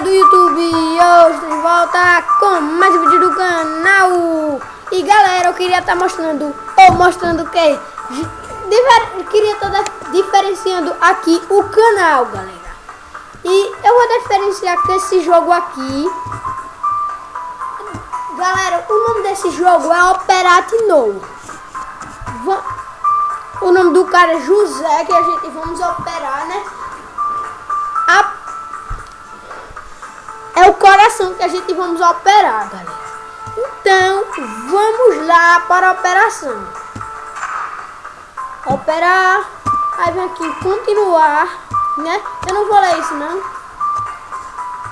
do YouTube, hoje de volta com mais um vídeo do canal. E galera, eu queria estar mostrando o que? Queria estar diferenciando aqui o canal, galera. E eu vou diferenciar com esse jogo aqui. Galera, o nome desse jogo é Operatino. O nome do cara é José, que a gente vamos operar, né? É o coração que a gente vamos operar, galera. Então, vamos lá para a operação. Operar. Aí vem aqui, continuar, né? Eu não vou ler isso, não.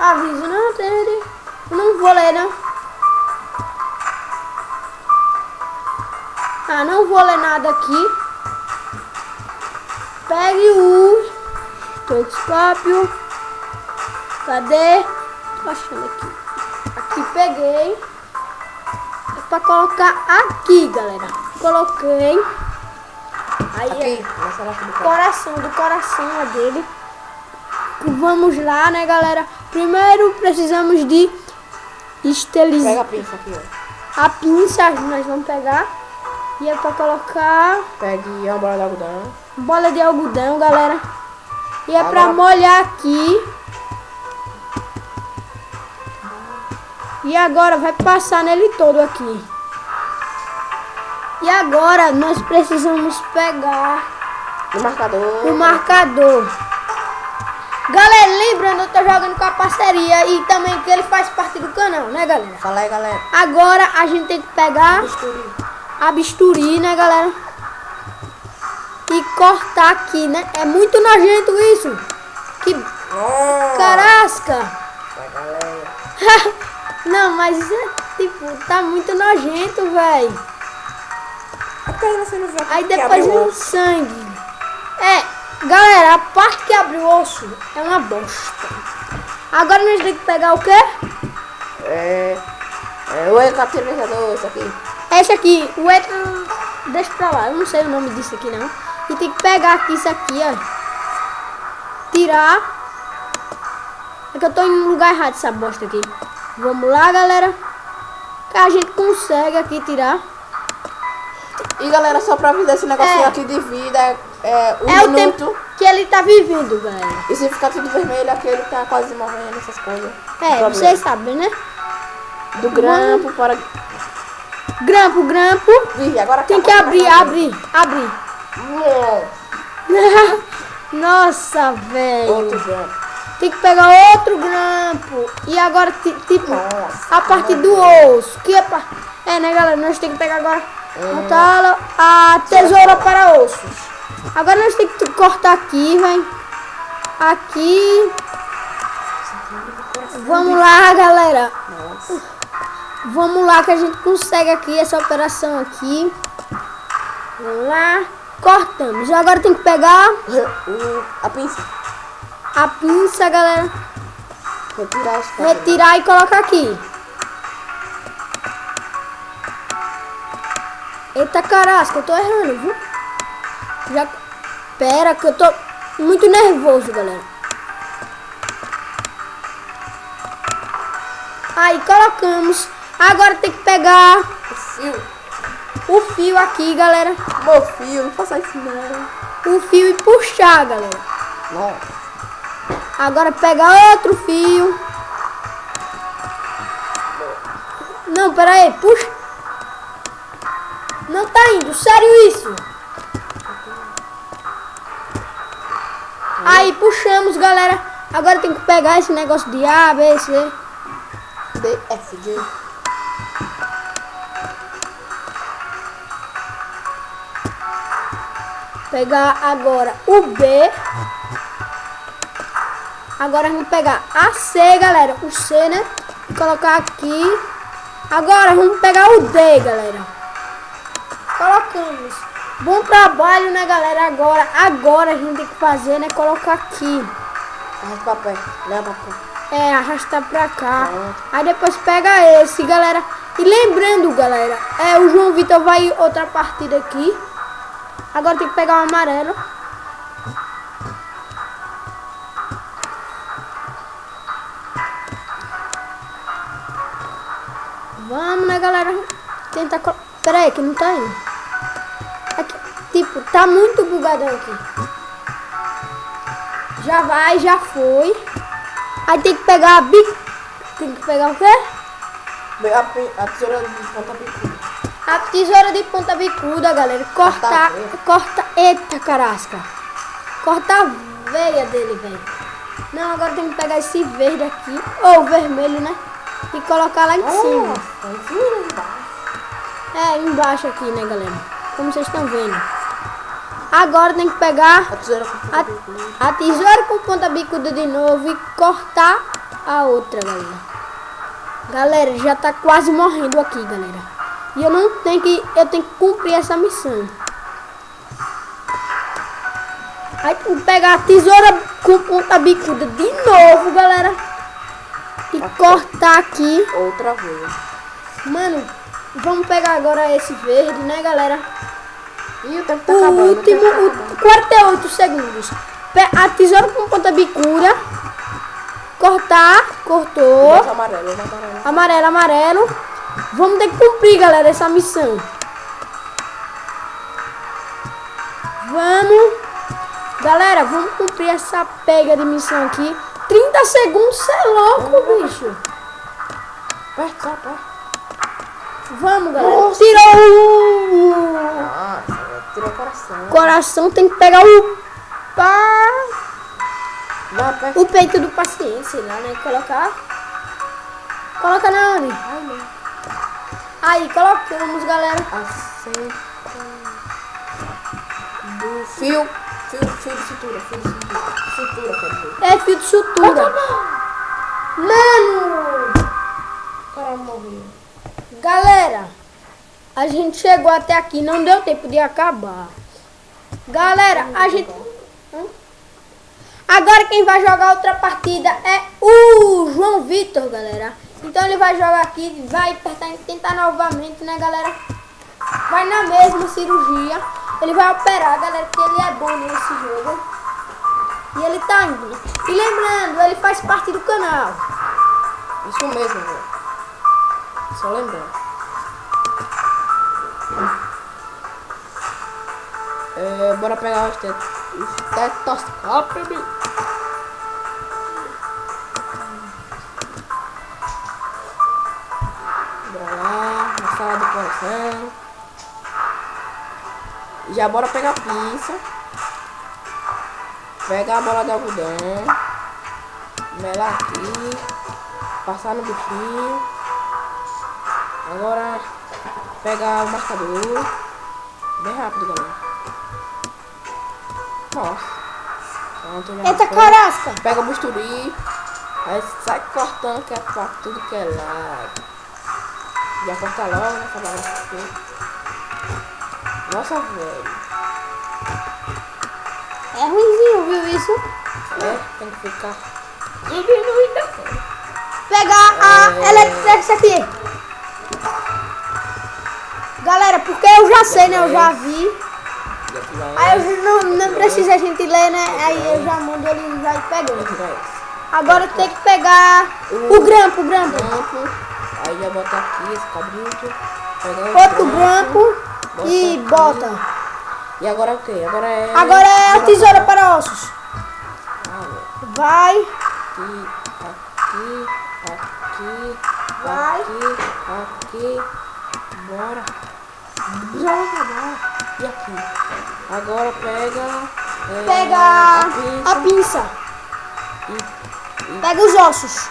Aviso, não, entende? Eu não vou ler, não. Ah, não vou ler nada aqui. Pegue o telescópio. Cadê? Tô achando aqui. Aqui peguei. É pra colocar aqui, galera. Coloquei. Aí aqui, do coração dele. Vamos lá, né, galera? Primeiro precisamos de esterilizar. Pega a pinça aqui, ó. A pinça nós vamos pegar. E é pra colocar. Pegue uma bola de algodão. Bola de algodão, galera. E é pra molhar aqui. E agora vai passar nele todo aqui. E agora nós precisamos pegar o marcador. Galera, lembrando, eu tô jogando com a parceria e também que ele faz parte do canal, né, galera? Fala aí, galera. Agora a gente tem que pegar a bisturi, né, galera? E cortar aqui, né? É muito nojento isso. Que carasca. Não, mas isso é tipo, tá muito nojento, velho. Aí depois vem o sangue. Galera, a parte que abre o osso é uma bosta. Agora nós temos que pegar o quê? O equalizador, esse aqui. Esse aqui, deixa pra lá, eu não sei o nome disso aqui não. E tem que pegar aqui isso aqui, ó. Tirar. É que eu tô em um lugar errado essa bosta aqui. Vamos lá, galera. Que a gente consegue aqui tirar. E galera, só pra avisar esse negocinho aqui de vida é o tempo que ele tá vivendo, galera. E se ficar tudo vermelho, aquele tá quase morrendo, essas coisas. Vocês sabem, né? Do grampo para... Grampo. Agora tem que abrir. Nossa, velho. Outro grampo. Tem que pegar outro grampo. E agora, tipo, a parte do osso. Que né, galera? Nós temos que pegar agora a tesoura para ossos. Agora nós temos que cortar aqui, velho. Aqui. Vamos lá, galera. Vamos lá que a gente consegue aqui essa operação aqui. Vamos lá. Cortamos. Agora tem que pegar a pinça. A pinça, galera. Retirar e colocar aqui. Eita carasca, eu tô errando, viu? Pera que eu tô muito nervoso, galera. Aí colocamos. Agora tem que pegar o fio aqui, galera. Meu fio, não faça isso não. O fio e puxar, galera. Nossa. Agora pegar outro fio. Não, pera aí, puxa. Não tá indo, sério isso. Aí puxamos, galera. Agora tem que pegar esse negócio de A, B, C, D, F, G. Pegar agora o B. Agora vamos pegar a C, galera. O C, né? E colocar aqui. Agora vamos pegar o D, galera. Colocamos. Bom trabalho, né, galera? Agora a gente tem que fazer, né? Colocar aqui. Arrasta pra pé. Leva pra cá. Arrastar pra cá. Aí depois pega esse, galera. E lembrando, galera, o João Vitor vai outra partida aqui. Agora tem que pegar o amarelo. né, galera? Tentar... Pera aí, que não tá indo. Aqui, tipo, tá muito bugadão aqui. Já vai, já foi. Aí tem que pegar a bico. Tem que pegar o quê? A tesoura de ponta bicuda. A tesoura de ponta bicuda, galera. Corta. Eita, carasca. Corta a veia dele, velho. Não, agora tem que pegar esse verde aqui. Ou vermelho, né? E colocar lá em cima. É, embaixo aqui, né, galera? Como vocês estão vendo. Agora tem que pegar a tesoura com ponta bicuda de novo e cortar a outra, galera. Galera, já tá quase morrendo aqui, galera. E eu tenho que cumprir essa missão. Aí tem que pegar a tesoura com ponta bicuda de novo, galera. E cortar aqui. Outra vez. Mano, vamos pegar agora esse verde, né, galera? E o tempo tá O acabando. último, 48 segundos. A tesoura com ponta bicuda. Cortar, cortou. Amarelo. Amarelo, amarelo. Vamos ter que cumprir, galera, essa missão. Vamos. Galera, vamos cumprir essa pega de missão aqui. 30 segundos, cê é louco, bicho. Aperta. Vamos, galera. Nossa. Tirou Tirou o coração. o coração, tem que pegar o Vai, aperta. o peito do paciente, sei lá, né? Colocar. Coloca na onde? Ai, não. Aí, colocamos, galera. Acerta. Do fio de cintura. Cintura, quer dizer. É fio de sutura. Mano! O cara morreu. Galera, a gente chegou até aqui, não deu tempo de acabar. Galera, a gente... Agora quem vai jogar outra partida é o João Vitor, galera. Então ele vai jogar aqui, vai tentar novamente, né, galera? Vai na mesma cirurgia. Ele vai operar, galera, porque ele é bom nesse jogo. E ele tá indo. E lembrando, ele faz parte do canal. Isso mesmo, velho. Só lembrando. Bora pegar o estetoscópio. Bora lá, na sala do coração. Já bora pegar a pinça. Pegar a bola de algodão. Melar aqui. Passar no bichinho. Agora pegar o marcador. Bem rápido, galera. Nossa. Pronto, já Eita, foi. carasca! Pega o bisturi. Aí sai cortando que é pra tudo que é lado. Já corta logo, né? Essa balança aqui. Nossa, velho. É ruimzinho, viu isso? Tem que ficar. Pegar a Electrex aqui. Galera, porque eu já sei, né? Eu já vi. Aí eu não precisa a gente ler, né? Aí eu já mando ele já ir pegando. Agora tem que pegar o grampo. Aí já bota aqui esse cabrito. Outro grampo e bota. E agora o que? Agora é a tesoura para ossos. Vai. Vai. Aqui. Bora. E aqui. Agora Pega a pinça. Pega os ossos.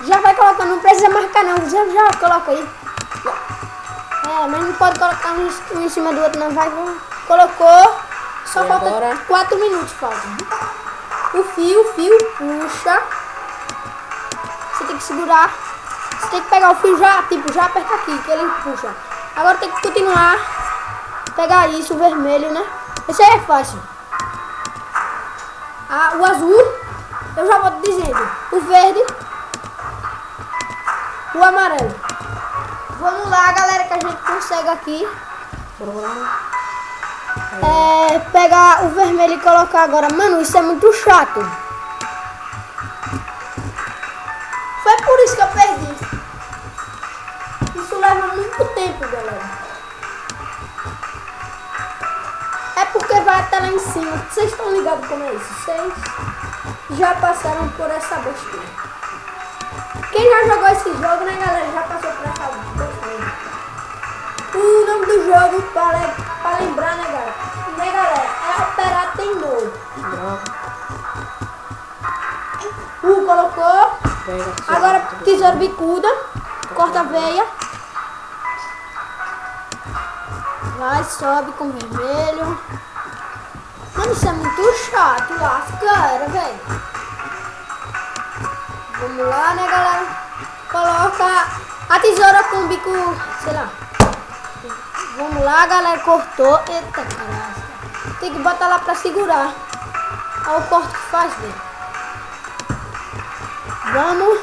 Já vai colocando, não precisa marcar não. Já coloca aí. Mas não pode colocar um em cima do outro não. Vai. Colocou. Só E falta agora? 4 minutos. Falta. O fio, puxa. Você tem que segurar. Você tem que pegar o fio já aperta aqui, que ele puxa. Agora tem que continuar. Pegar isso, o vermelho, né? Esse aí é fácil. O azul, eu já vou te dizendo. O verde. O amarelo. Vamos lá, galera, que a gente consegue aqui. Pegar o vermelho e colocar agora. Mano, isso é muito chato. Foi por isso que eu perdi. vai até lá em cima. Vocês estão ligados como é isso? Vocês já passaram por essa besteira. Quem já jogou esse jogo, né, galera? Já passou por essa besteira. O nome do jogo, pra lembrar, né, galera? Né, galera? É Operar Teimoso. Droga. Colocou. Pega, Agora sobe, tesoura bicuda. Corta a veia. Vai, sobe com vermelho. Mano, isso é muito chato, lasca, velho. Vamos lá, né, galera? Coloca a tesoura com o bico, sei lá. Vamos lá, galera. Cortou. Eita, caralho. Tem que botar lá pra segurar. Olha o corte que faz, velho. Vamos.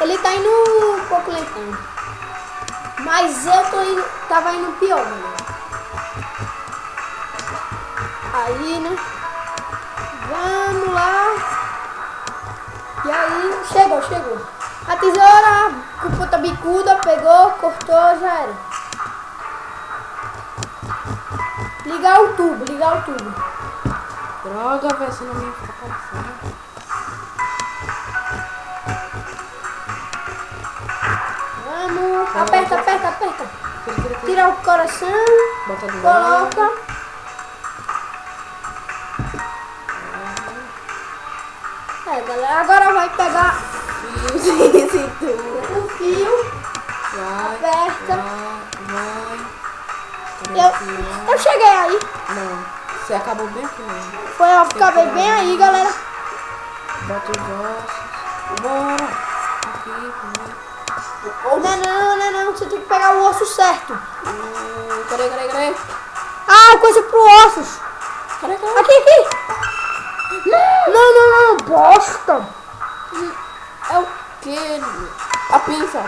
Ele tá indo um pouco lentão. Mas eu tava indo pior, galera. Aí, né? Vamos lá. E aí, chegou. A tesoura com ponta bicuda, pegou, cortou, já era. Ligar o tubo. Droga, velho, senão me fica cansado. Vamos. Aperta. Tira o coração. Bota do lado. Coloca. Galera, agora vai pegar Fio, cintura. o fio. Vai. Aperta. Vai. Eu cheguei aí. Não, você acabou bem aqui mesmo. Foi, eu acabei bem aí, galera. Bota os ossos. Bora. Aqui, Não. Você tem que pegar o osso certo. Cadê? Ah, coisa pro ossos. Cadê? Aqui. Não. Bosta. É o que? A pinça.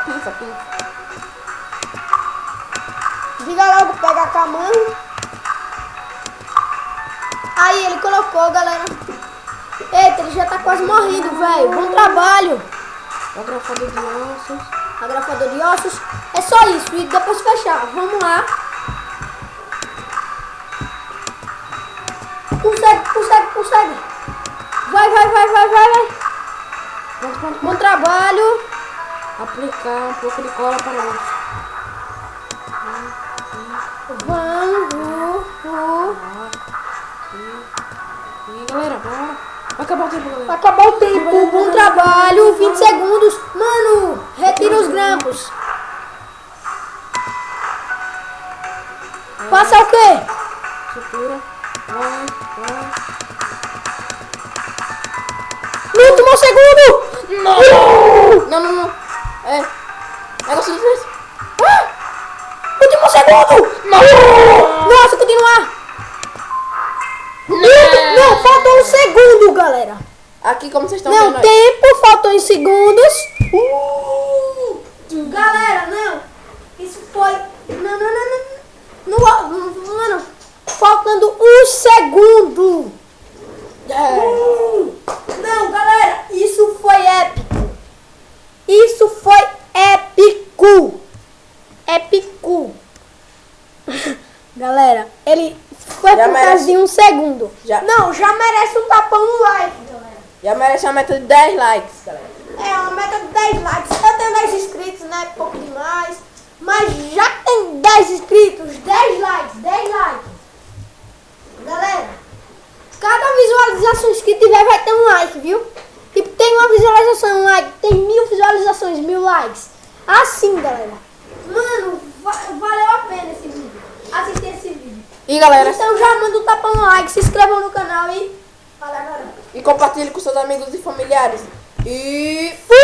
Diga logo, pega com a mão. Aí, ele colocou, galera. Eita, ele já tá quase morrendo, velho. Bom trabalho. Agrafador de ossos. Agrafador de ossos. É só isso. E depois fechar. Vamos lá. Consegue. Vai. Pronto. Bom trabalho. Aplicar um pouco de cola para o osso. Vamos. E galera, bora. Vai acabar o tempo, galera. Vai acabar o tempo. Bom trabalho. 20 segundos. Mano, retira os grampos. Passa o quê? Sutura. Vai. No último segundo. Não. É. Negócio de vez. Último segundo. Nossa, continuar. Não, faltou um segundo, galera. Aqui, como vocês estão Não, vendo. tempo, faltou em segundos. Galera, não. Isso foi. Não. Mano, faltando um segundo. Não, galera, isso foi épico. Galera, ele foi Já por merece. causa de um segundo. Já. Não, já merece um tapão no like, galera. Já merece uma meta de 10 likes, galera. É uma meta de 10 likes. Eu tenho 10 inscritos, né? Pouco demais. Mas já tem 10 inscritos, 10 likes, 10 likes. Galera, cada visualização que tiver vai ter um like, viu? Tipo, tem uma visualização, um like, tem 1000 visualizações, 1000 likes. Assim, galera. Mano, valeu a pena esse vídeo. Assistir esse vídeo. E galera, Então já manda um tapão no like, se inscrevam no canal e... Fala, galera. e compartilhe com seus amigos e familiares. E... Fui!